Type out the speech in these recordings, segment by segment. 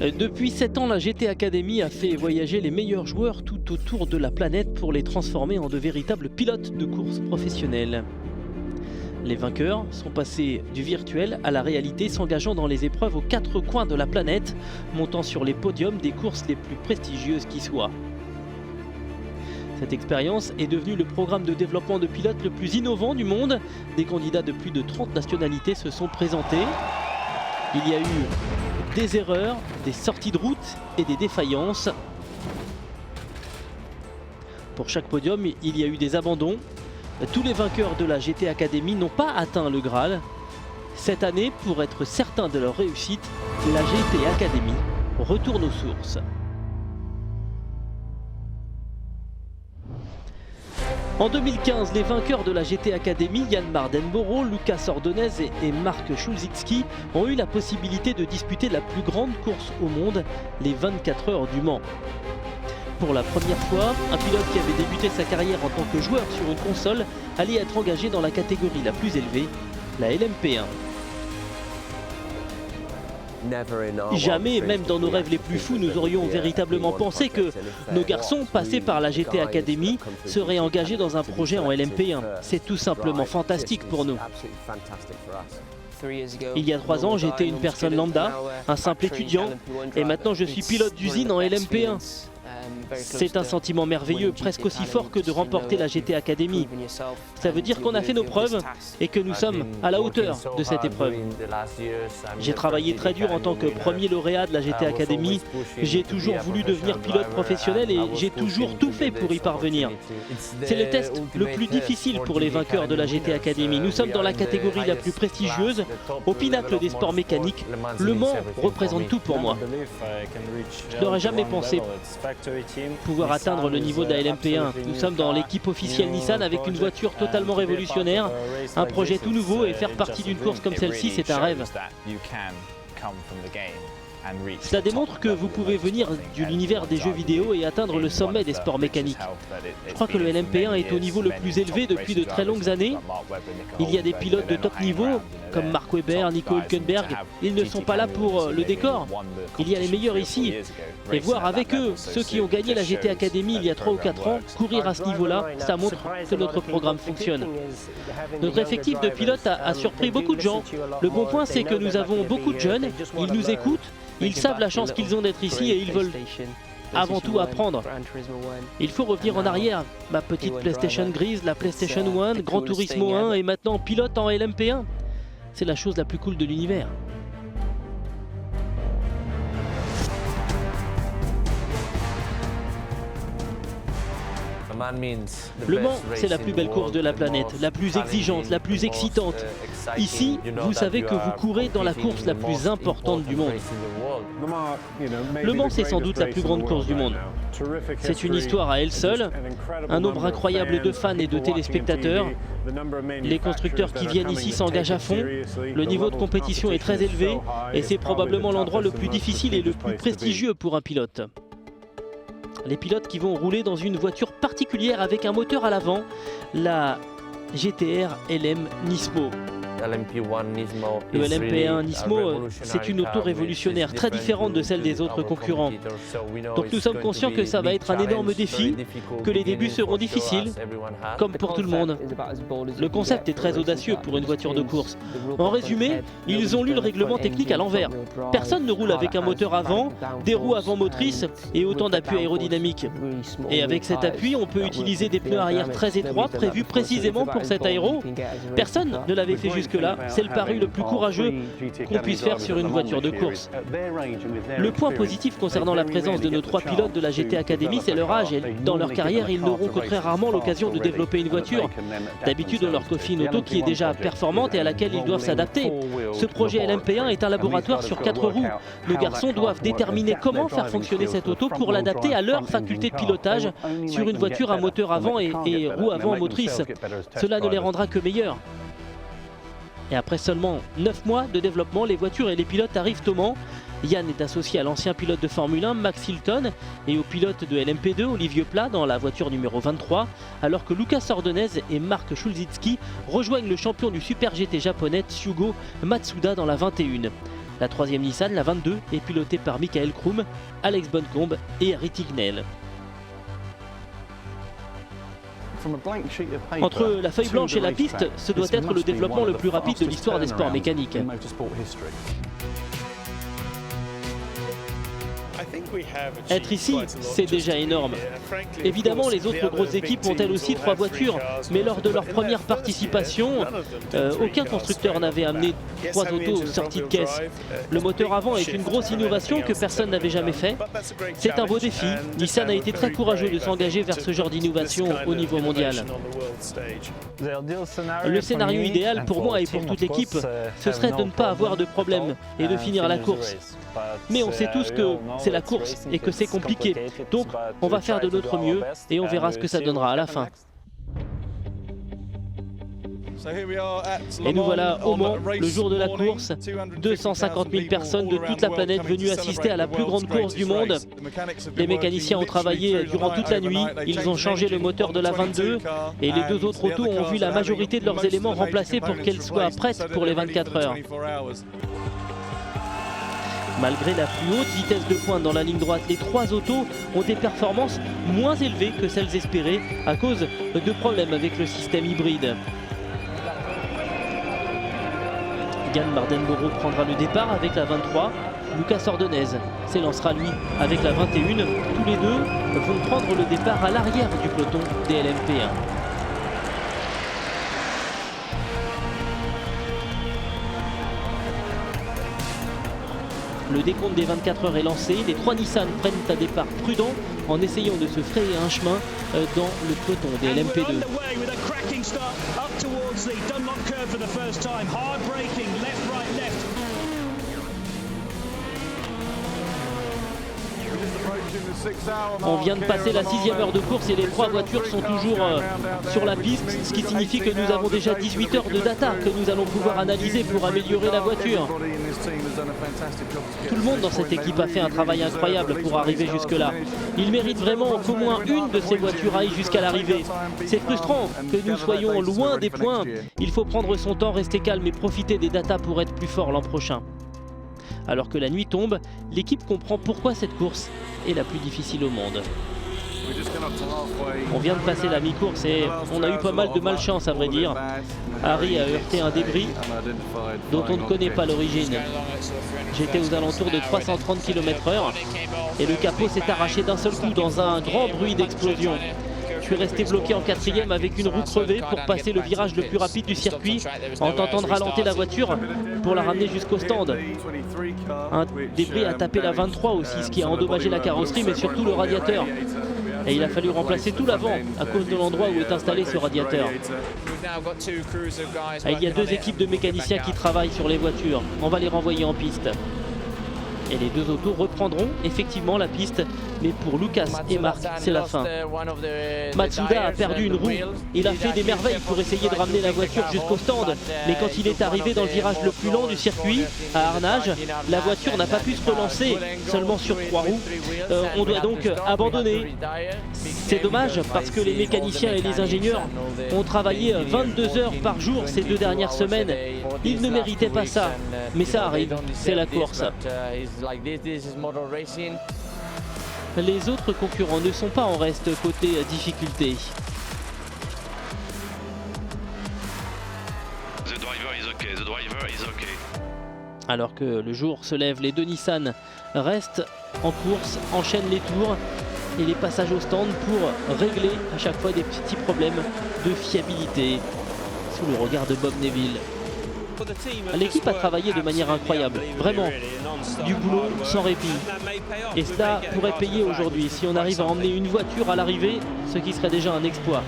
Depuis 7 ans, la GT Academy a fait voyager les meilleurs joueurs tout autour de la planète pour les transformer en de véritables pilotes de course professionnels. Les vainqueurs sont passés du virtuel à la réalité, s'engageant dans les épreuves aux 4 coins de la planète, montant sur les podiums des courses les plus prestigieuses qui soient. Cette expérience est devenue le programme de développement de pilotes le plus innovant du monde. Des candidats de plus de 30 nationalités se sont présentés. Il y a eu des erreurs, des sorties de route et des défaillances. Pour chaque podium, il y a eu des abandons. Tous les vainqueurs de la GT Academy n'ont pas atteint le Graal. Cette année, pour être certain de leur réussite, la GT Academy retourne aux sources. En 2015, les vainqueurs de la GT Academy, Jan Mardenborough, Lucas Ordonez et Mark Schulzitsky, ont eu la possibilité de disputer la plus grande course au monde, les 24 heures du Mans. Pour la première fois, un pilote qui avait débuté sa carrière en tant que joueur sur une console allait être engagé dans la catégorie la plus élevée, la LMP1. Jamais, même dans nos rêves les plus fous, nous aurions véritablement pensé que nos garçons, passés par la GT Academy, seraient engagés dans un projet en LMP1. C'est tout simplement fantastique pour nous. Il y a 3 ans, j'étais une personne lambda, un simple étudiant, et maintenant je suis pilote d'usine en LMP1. C'est un sentiment merveilleux, presque aussi fort que de remporter la GT Academy. Ça veut dire qu'on a fait nos preuves et que nous sommes à la hauteur de cette épreuve. J'ai travaillé très dur en tant que premier lauréat de la GT Academy. J'ai toujours voulu devenir pilote professionnel et j'ai toujours tout fait pour y parvenir. C'est le test le plus difficile pour les vainqueurs de la GT Academy. Nous sommes dans la catégorie la plus prestigieuse, au pinacle des sports mécaniques. Le Mans représente tout pour moi. Je n'aurais jamais pensé pouvoir atteindre le niveau de la LMP1. Nous sommes dans l'équipe officielle Nissan avec une voiture totalement révolutionnaire, un projet tout nouveau, et faire partie d'une course comme celle-ci, c'est un rêve. Cela démontre que vous pouvez venir de l'univers des jeux vidéo et atteindre le sommet des sports mécaniques. Je crois que le LMP1 est au niveau le plus élevé depuis de très longues années. Il y a des pilotes de top niveau comme Mark Webber, Nico Hülkenberg. Ils ne sont pas là pour le décor. Il y a les meilleurs ici. Et voir avec eux ceux qui ont gagné la GT Academy il y a 3 ou 4 ans, courir à ce niveau-là, ça montre que notre programme fonctionne. Notre effectif de pilotes a surpris beaucoup de gens. Le bon point, c'est que nous avons beaucoup de jeunes, ils nous écoutent, ils savent la chance qu'ils ont d'être ici et ils veulent avant tout apprendre. Il faut revenir en arrière. Ma petite PlayStation grise, la PlayStation 1, Gran Turismo 1 et maintenant pilote en LMP1. C'est la chose la plus cool de l'univers. Le Mans, c'est la plus belle course de la planète, la plus exigeante, la plus excitante. Ici, vous savez que vous courez dans la course la plus importante du monde. Le Mans, c'est sans doute la plus grande course du monde. C'est une histoire à elle seule, un nombre incroyable de fans et de téléspectateurs. Les constructeurs qui viennent ici s'engagent à fond. Le niveau de compétition est très élevé et c'est probablement l'endroit le plus difficile et le plus prestigieux pour un pilote. Les pilotes qui vont rouler dans une voiture particulière avec un moteur à l'avant, la GTR LM Nismo. Le LMP1 Nismo, c'est une auto révolutionnaire, très différente de celle des autres concurrents. Donc nous sommes conscients que ça va être un énorme défi, que les débuts seront difficiles, comme pour tout le monde. Le concept est très audacieux pour une voiture de course. En résumé, ils ont lu le règlement technique à l'envers. Personne ne roule avec un moteur avant, des roues avant motrices et autant d'appui aérodynamique. Et avec cet appui, on peut utiliser des pneus arrière très étroits, prévus précisément pour cet aéro. Personne ne l'avait fait jusque-là. C'est le pari le plus courageux qu'on puisse faire sur une voiture de course. Le point positif concernant la présence de nos 3 pilotes de la GT Academy, c'est leur âge. Et dans leur carrière, ils n'auront que très rarement l'occasion de développer une voiture. D'habitude, on leur confie une auto qui est déjà performante et à laquelle ils doivent s'adapter. Ce projet LMP1 est un laboratoire sur 4 roues. Nos garçons doivent déterminer comment faire fonctionner cette auto pour l'adapter à leur faculté de pilotage sur une voiture à moteur avant et roues avant motrices. Cela ne les rendra que meilleurs. Et après seulement 9 mois de développement, les voitures et les pilotes arrivent au Mans. Yann est associé à l'ancien pilote de Formule 1, Max Hilton, et au pilote de LMP2, Olivier Pla, dans la voiture numéro 23, alors que Lucas Ordonez et Mark Schulzitsky rejoignent le champion du Super GT japonais Tsugo Matsuda dans la 21. La troisième Nissan, la 22, est pilotée par Michael Kroom, Alex Boncombe et Harry Tignell. Entre la feuille blanche et la piste, ce doit être le développement le plus rapide de l'histoire des sports mécaniques. Être ici, c'est déjà énorme. Évidemment, les autres grosses équipes ont elles aussi 3 voitures, mais lors de leur première participation, aucun constructeur n'avait amené 3 autos sorties de caisse. Le moteur avant est une grosse innovation que personne n'avait jamais fait. C'est un beau défi. Nissan a été très courageux de s'engager vers ce genre d'innovation au niveau mondial. Le scénario idéal pour moi et pour toute l'équipe, ce serait de ne pas avoir de problème et de finir la course. Mais on sait tous que c'est la course et que c'est compliqué. Donc on va faire de notre mieux et on verra ce que ça donnera à la fin. Et nous voilà au Mans, le jour de la course. 250 000 personnes de toute la planète venues assister à la plus grande course du monde. Les mécaniciens ont travaillé durant toute la nuit. Ils ont changé le moteur de la 22 et les 2 autres autos ont vu la majorité de leurs éléments remplacés pour qu'elles soient prêtes pour les 24 heures. Malgré la plus haute vitesse de pointe dans la ligne droite, les 3 autos ont des performances moins élevées que celles espérées à cause de problèmes avec le système hybride. Yann Mardenborough prendra le départ avec la 23. Lucas Ordonez s'élancera lui avec la 21. Tous les deux vont prendre le départ à l'arrière du peloton des LMP1. Le décompte des 24 heures est lancé. Les 3 Nissan prennent un départ prudent en essayant de se frayer un chemin dans le peloton des LMP2. On vient de passer la 6e heure de course et les 3 voitures sont toujours sur la piste, ce qui signifie que nous avons déjà 18 heures de data que nous allons pouvoir analyser pour améliorer la voiture. Tout le monde dans cette équipe a fait un travail incroyable pour arriver jusque-là. Il mérite vraiment qu'au moins une de ces voitures aille jusqu'à l'arrivée. C'est frustrant que nous soyons loin des points. Il faut prendre son temps, rester calme et profiter des datas pour être plus fort l'an prochain. Alors que la nuit tombe, l'équipe comprend pourquoi cette course est la plus difficile au monde. On vient de passer la mi-course et on a eu pas mal de malchance à vrai dire. Harry a heurté un débris dont on ne connaît pas l'origine. J'étais aux alentours de 330 km/h et le capot s'est arraché d'un seul coup dans un grand bruit d'explosion. Je suis resté bloqué en 4e avec une roue crevée pour passer le virage le plus rapide du circuit en tentant de ralentir la voiture pour la ramener jusqu'au stand. Un débris a tapé la 23 aussi, ce qui a endommagé la carrosserie mais surtout le radiateur. Et il a fallu remplacer tout l'avant à cause de l'endroit où est installé ce radiateur. Et il y a 2 équipes de mécaniciens qui travaillent sur les voitures. On va les renvoyer en piste. Et les 2 autos reprendront effectivement la piste, mais pour Lucas et Marc, c'est la fin. Matsuda a perdu une roue, il a fait des merveilles pour essayer de ramener la voiture jusqu'au stand, mais quand il est arrivé dans le virage le plus lent du circuit, à Arnage, la voiture n'a pas pu se relancer, seulement sur 3 roues. On doit donc abandonner. C'est dommage parce que les mécaniciens et les ingénieurs ont travaillé 22 heures par jour ces 2 dernières semaines. Ils ne méritaient pas ça, mais ça arrive, c'est la course. Les autres concurrents ne sont pas en reste côté difficulté. Alors que le jour se lève, les 2 Nissan restent en course, enchaînent les tours et les passages au stand pour régler à chaque fois des petits problèmes de fiabilité sous le regard de Bob Neville. L'équipe a travaillé de manière incroyable, vraiment, du boulot sans répit. Et cela pourrait payer aujourd'hui si on arrive à emmener une voiture à l'arrivée, ce qui serait déjà un exploit.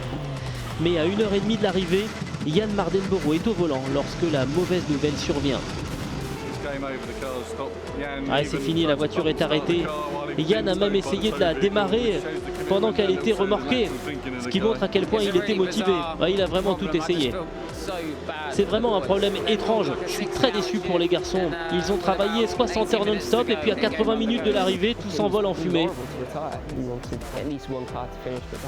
Mais à 1h30 de l'arrivée, Yann Mardenborough est au volant lorsque la mauvaise nouvelle survient. Ah, c'est fini, la voiture est arrêtée. Yann a même essayé de la démarrer pendant qu'elle était remorquée, ce qui montre à quel point il était motivé. Il a vraiment tout essayé. C'est vraiment un problème étrange. Je suis très déçu pour les garçons. Ils ont travaillé 60 heures non-stop et puis à 80 minutes de l'arrivée, tout s'envole en fumée.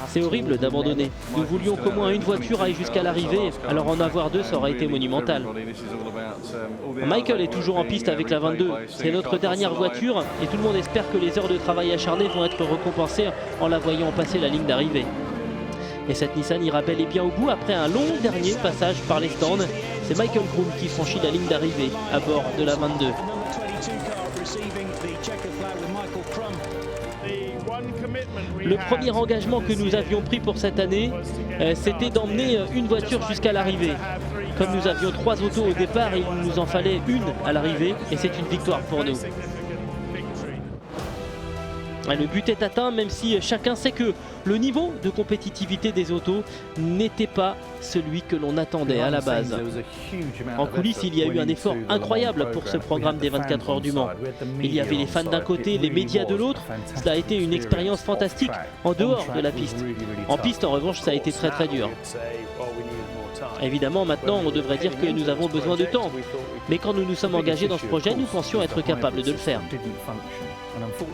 C'est horrible d'abandonner. Nous voulions qu'au moins une voiture aille jusqu'à l'arrivée, alors en avoir deux, ça aurait été monumental. Michael est toujours en piste avec la 22. C'est notre dernière voiture et tout le monde espère que les heures de travail acharnées vont être récompensées en la voyant passer la ligne d'arrivée. Et cette Nissan ira bel et bien au bout après un long dernier passage par les stands. C'est Michael Groom qui franchit la ligne d'arrivée à bord de la 22. Le premier engagement que nous avions pris pour cette année, c'était d'emmener une voiture jusqu'à l'arrivée. Comme nous avions 3 autos au départ, il nous en fallait une à l'arrivée et c'est une victoire pour nous. Le but est atteint, même si chacun sait que le niveau de compétitivité des autos n'était pas celui que l'on attendait à la base. En coulisses, il y a eu un effort incroyable pour ce programme des 24 heures du Mans. Il y avait les fans d'un côté, les médias de l'autre. Cela a été une expérience fantastique en dehors de la piste. En piste, en revanche, ça a été très très dur. Évidemment, maintenant, on devrait dire que nous avons besoin de temps. Mais quand nous nous sommes engagés dans ce projet, nous pensions être capables de le faire.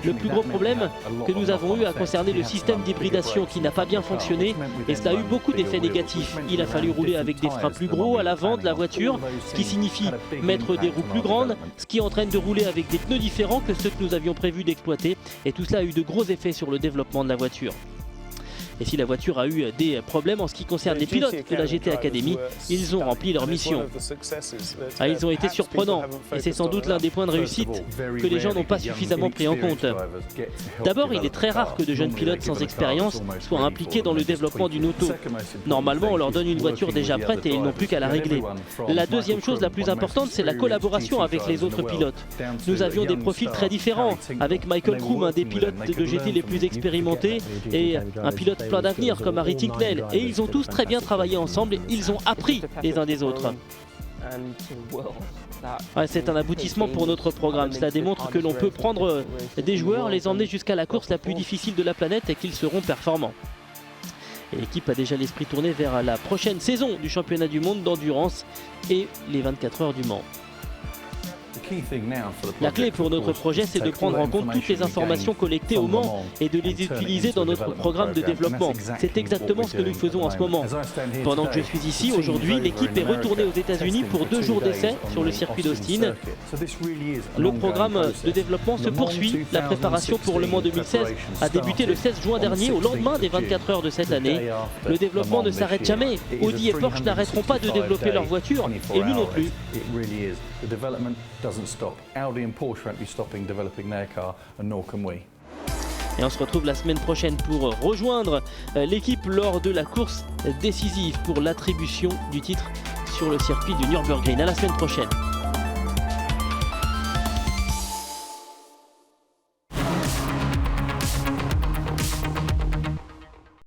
Le plus gros problème que nous avons eu a concerné le système d'hybridation qui n'a pas bien fonctionné et cela a eu beaucoup d'effets négatifs. Il a fallu rouler avec des freins plus gros à l'avant de la voiture, ce qui signifie mettre des roues plus grandes, ce qui entraîne de rouler avec des pneus différents que ceux que nous avions prévu d'exploiter et tout cela a eu de gros effets sur le développement de la voiture. Et si la voiture a eu des problèmes en ce qui concerne les pilotes de la GT Academy, ils ont rempli leur mission. Ils ont été surprenants et c'est sans doute l'un des points de réussite que les gens n'ont pas suffisamment pris en compte. D'abord, il est très rare que de jeunes pilotes sans expérience soient impliqués dans le développement d'une auto. Normalement, on leur donne une voiture déjà prête et ils n'ont plus qu'à la régler. La deuxième chose la plus importante, c'est la collaboration avec les autres pilotes. Nous avions des profils très différents, avec Michael Groom, un des pilotes de GT les plus expérimentés, et un pilote plein d'avenir comme Harry Tincknell, et ils ont tous très bien travaillé ensemble, ils ont appris les uns des autres. C'est un aboutissement pour notre programme, cela démontre que l'on peut prendre des joueurs, les emmener jusqu'à la course la plus difficile de la planète et qu'ils seront performants. Et l'équipe a déjà l'esprit tourné vers la prochaine saison du championnat du monde d'endurance et les 24 heures du Mans. La clé pour notre projet, c'est de prendre en compte toutes les informations collectées au Mans et de les utiliser dans notre programme de développement. C'est exactement ce que nous faisons en ce moment. Pendant que je suis ici, aujourd'hui, l'équipe est retournée aux États-Unis pour 2 jours d'essai sur le circuit d'Austin. Le programme de développement se poursuit. La préparation pour le Mans 2016 a débuté le 16 juin dernier, au lendemain des 24 heures de cette année. Le développement ne s'arrête jamais. Audi et Porsche n'arrêteront pas de développer leur voiture, et nous non plus. Audi and Porsche won't be stopping developing their car, and nor can we. Et on se retrouve la semaine prochaine pour rejoindre l'équipe lors de la course décisive pour l'attribution du titre sur le circuit du Nürburgring. À la semaine prochaine.